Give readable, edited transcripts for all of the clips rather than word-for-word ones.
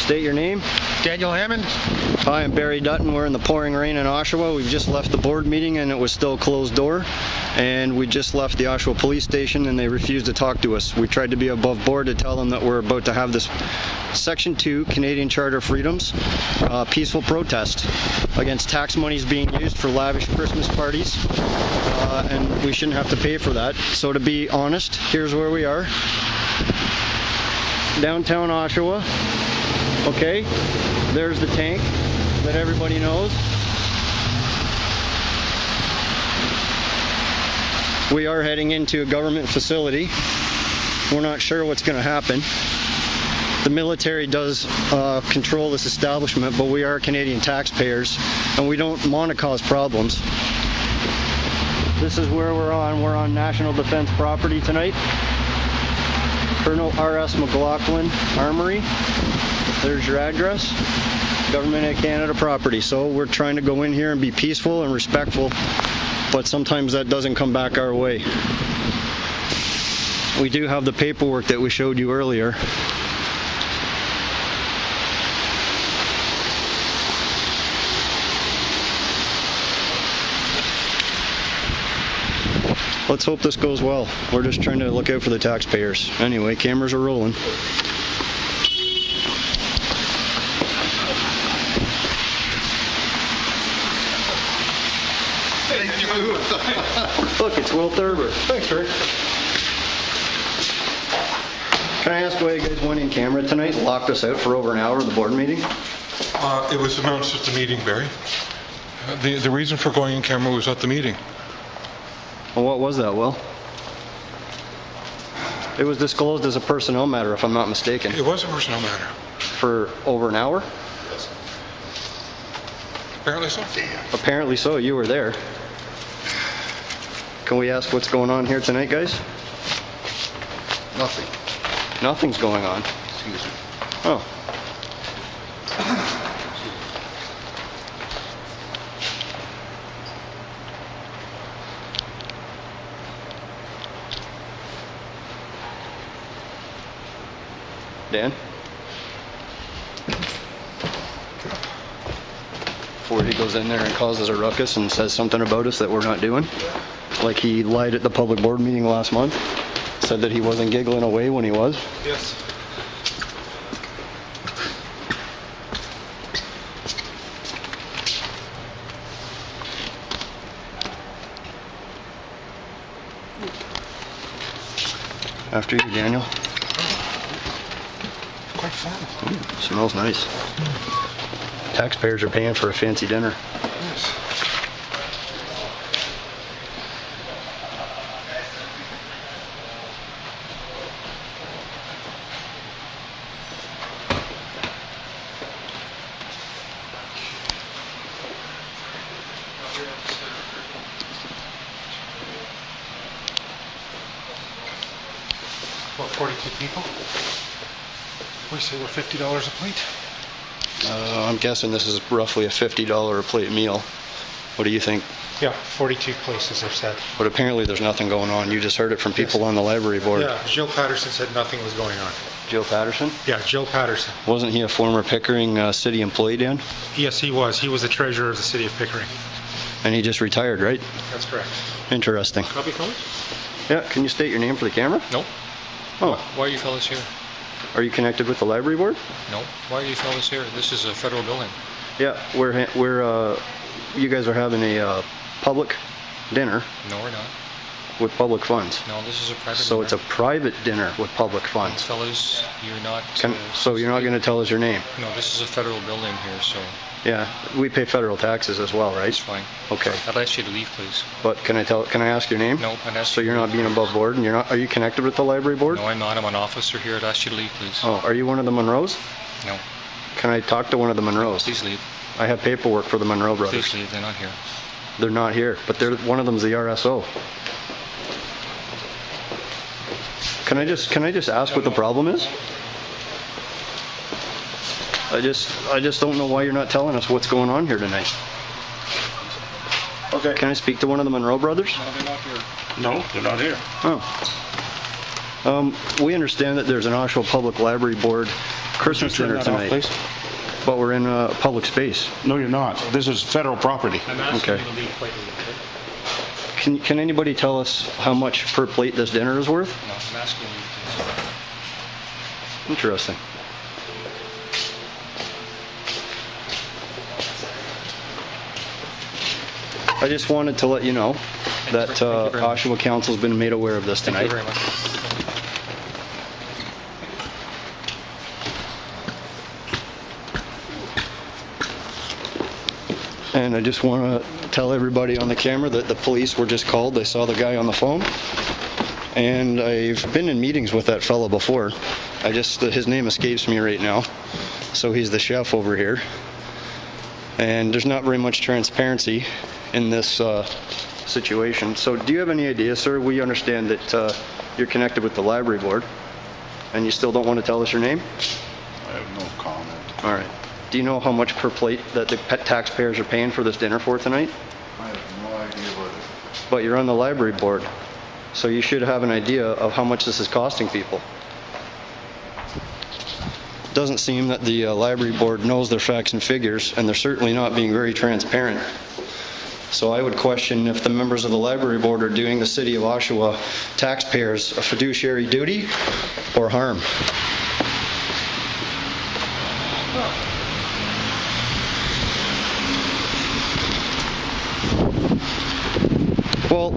State your name. Daniel Hammond. Hi, I'm Barry Dutton. We're in the pouring rain in Oshawa. We've just left the board meeting and it was still closed door. And we just left the Oshawa police station and they refused to talk to us. We tried to be above board to tell them that we're about to have this Section 2 Canadian Charter Freedoms peaceful protest against tax monies being used for lavish Christmas parties. And we shouldn't have to pay for that. So to be honest, here's where we are. Downtown Oshawa. Okay, there's the tank that everybody knows. We are heading into a government facility. We're not sure what's going to happen. The military does control this establishment, but we are Canadian taxpayers and we don't want to cause problems. This is where we're on. We're on National Defense property tonight. Colonel R.S. McLaughlin Armory. There's your address. Government of Canada property. So we're trying to go in here and be peaceful and respectful, but sometimes that doesn't come back our way. We do have the paperwork that we showed you earlier. Let's hope this goes well. We're just trying to look out for the taxpayers. Anyway, cameras are rolling. Look, it's Will Thurber. Thanks, Rick. Can I ask why you guys went in camera tonight and locked us out for over an hour of the board meeting? It was announced at the meeting, Barry. The reason for going in camera was at the meeting. Well, what was that, Will? It was disclosed as a personnel matter, if I'm not mistaken. It was a personnel matter. For over an hour? Apparently so. Apparently so. You were there. Can we ask what's going on here tonight, guys? Nothing. Nothing's going on. Excuse me. Oh. Dan? Before he goes in there and causes a ruckus and says something about us that we're not doing. Like he lied at the public board meeting last month. Said that he wasn't giggling away when he was. Yes. After you, Daniel. Quite formal. Ooh, smells nice. Taxpayers are paying for a fancy dinner. Yes. What, 42 people? We say we're $50 a plate. I'm guessing this is roughly a $50 a plate meal. What do you think? Yeah, 42 places have said. But apparently there's nothing going on. You just heard it from people on the library board. Yeah, Jill Patterson said nothing was going on. Jill Patterson? Yeah, Jill Patterson. Wasn't he a former Pickering city employee, Dan? Yes, he was. He was the treasurer of the city of Pickering. And he just retired, right? That's correct. Interesting. Copy colors? Yeah, can you state your name for the camera? No. Oh. Why are you fellas here? Are you connected with the library board? No. Why are you fellas here? This is a federal building. Yeah, we're you guys are having a public dinner. No, we're not. With public funds. No, this is a private So dinner. it's a private dinner with public funds. Fellas, you're not... So you're not going to tell us your name? No, this is a federal building here, so... Yeah, we pay federal taxes as well, right? It's fine. Okay. I'd ask you to leave, please. But can I ask your name? No, I'd ask So you you're to not leave. being above board, and are you connected with the library board? No, I'm not. I'm an officer here. I'd ask you to leave, please. Oh, are you one of the Monroes? No. Can I talk to one of the Monroes? Please leave. I have paperwork for the Monroe brothers. Please leave. They're not here. They're not here, but one of them's the RSO. Can I just ask what the problem is? I just don't know why you're not telling us what's going on here tonight. Okay. Can I speak to one of the Monroe brothers? No, they're not here. No, they're not here. Oh. We understand that there's an Oshawa Public Library Board Christmas dinner Turn that off, tonight, please. but we're in a public space. No, you're not. This is federal property. I'm asking Okay. you to leave quietly. Can anybody tell us how much per plate this dinner is worth? No, I'm asking you to. Interesting. I just wanted to let you know that Thank you very much. Oshawa Council's been made aware of this Thank tonight. you very much. And I just want to tell everybody on the camera that the police were just called. They saw the guy on the phone. And I've been in meetings with that fellow before. His name escapes me right now. So he's the chef over here. And there's not very much transparency in this situation. So do you have any idea, sir? We understand that you're connected with the library board. And you still don't want to tell us your name? I have no comment. All right. Do you know how much per plate that the taxpayers are paying for this dinner for tonight? I have no idea what it is. But you're on the library board, so you should have an idea of how much this is costing people. Doesn't seem that the library board knows their facts and figures, and they're certainly not being very transparent. So I would question if the members of the library board are doing the city of Oshawa taxpayers a fiduciary duty or harm. Well,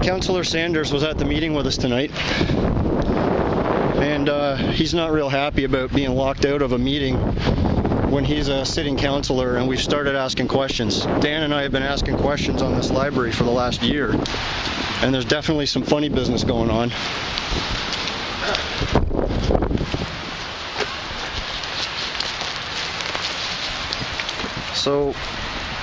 Councillor Sanders was at the meeting with us tonight, and he's not real happy about being locked out of a meeting when he's a sitting councillor, and we've started asking questions. Dan and I have been asking questions on this library for the last year, and there's definitely some funny business going on. So,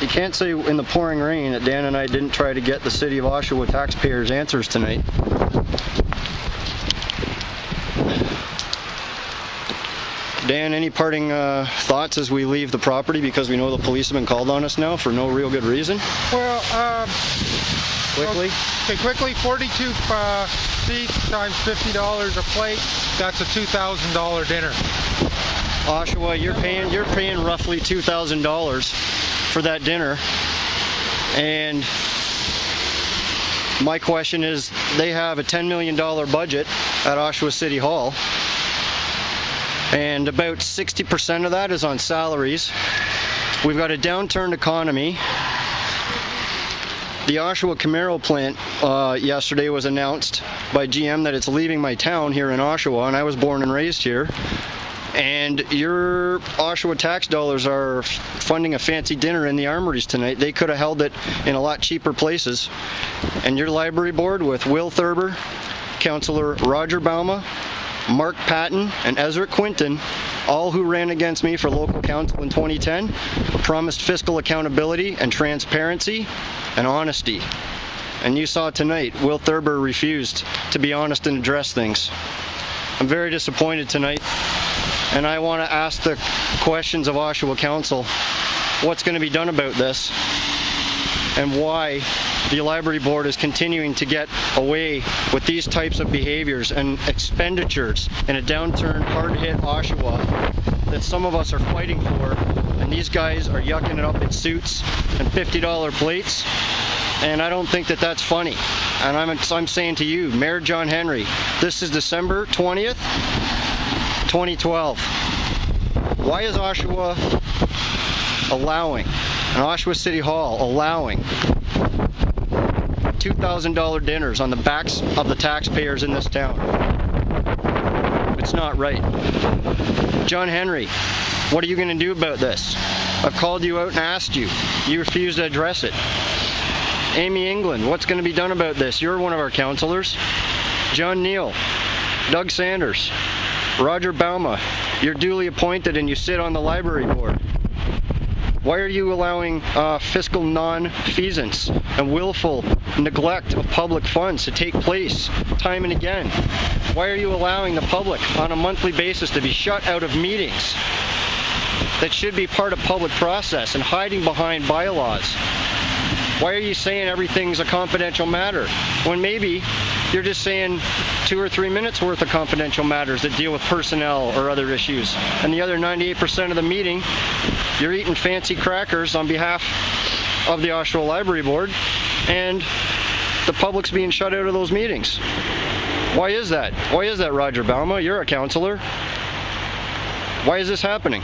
you can't say in the pouring rain that Dan and I didn't try to get the city of Oshawa taxpayers answers tonight. Dan, any parting thoughts as we leave the property, because we know the police have been called on us now for no real good reason? Well, Quickly? Okay, quickly, 42 seats times $50 a plate, that's a $2,000 dinner. Oshawa, you're paying roughly $2,000 for that dinner, and my question is, they have a $10 million budget at Oshawa City Hall, and about 60% of that is on salaries. We've got a downturned economy. The Oshawa Camaro plant yesterday was announced by GM that it's leaving my town here in Oshawa, and I was born and raised here. And your Oshawa tax dollars are funding a fancy dinner in the armories tonight. They could have held it in a lot cheaper places. And your library board with Will Thurber, Councillor Roger Bauma, Mark Patton, and Ezra Quinton, all who ran against me for local council in 2010, promised fiscal accountability and transparency and honesty. And you saw tonight, Will Thurber refused to be honest and address things. I'm very disappointed tonight, and I want to ask the questions of Oshawa Council, what's going to be done about this, and why the library board is continuing to get away with these types of behaviors and expenditures in a downturned, hard-hit Oshawa that some of us are fighting for, and these guys are yucking it up in suits and $50 plates, and I don't think that that's funny. And I'm saying to you, Mayor John Henry, this is December 20th, 2012. Why is Oshawa allowing, and Oshawa City Hall allowing $2,000 dinners on the backs of the taxpayers in this town? It's not right. John Henry, what are you going to do about this? I've called you out and asked you. You refuse to address it. Amy England, what's going to be done about this? You're one of our councillors. John Neal, Doug Sanders, Roger Bauma, you're duly appointed and you sit on the library board. Why are you allowing fiscal non-feasance and willful neglect of public funds to take place time and again? Why are you allowing the public on a monthly basis to be shut out of meetings that should be part of public process and hiding behind bylaws? Why are you saying everything's a confidential matter when maybe you're just saying 2 or 3 minutes worth of confidential matters that deal with personnel or other issues, and the other 98% of the meeting you're eating fancy crackers on behalf of the Oshawa Library Board, and the public's being shut out of those meetings? Why is that? Why is that, Roger Balma? You're a councillor. Why is this happening?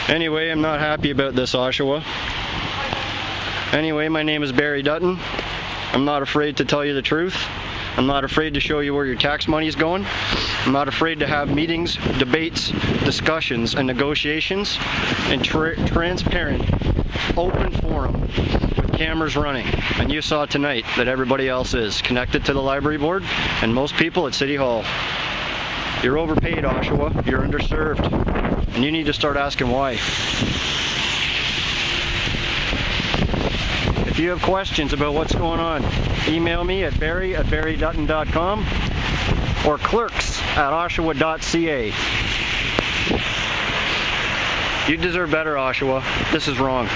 Anyway, I'm not happy about this, Oshawa. Anyway, my name is Barry Dutton. I'm not afraid to tell you the truth. I'm not afraid to show you where your tax money is going. I'm not afraid to have meetings, debates, discussions, and negotiations in transparent, open forum with cameras running. And you saw tonight that everybody else is connected to the library board and most people at City Hall. You're overpaid, Oshawa. You're underserved. And you need to start asking why. If you have questions about what's going on, email me at barry@barrydutton.com or clerks@oshawa.ca. You deserve better, Oshawa. This is wrong.